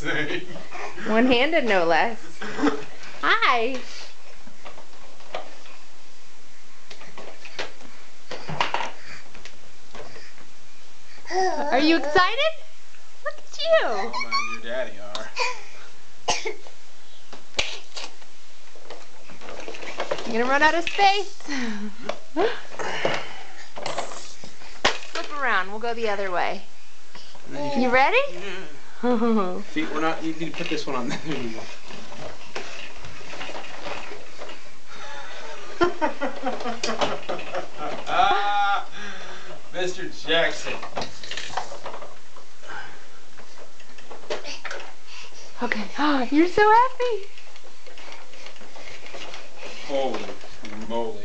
insane. One-handed, no less. Hi. Are you excited? Look at you. Mama and your daddy are. You're gonna run out of space. Flip around. We'll go the other way. You ready? Yeah. Feet, we're not. You need to put this one on there. There you go. Mr. Jackson. Okay. Oh, you're so happy. Holy moly.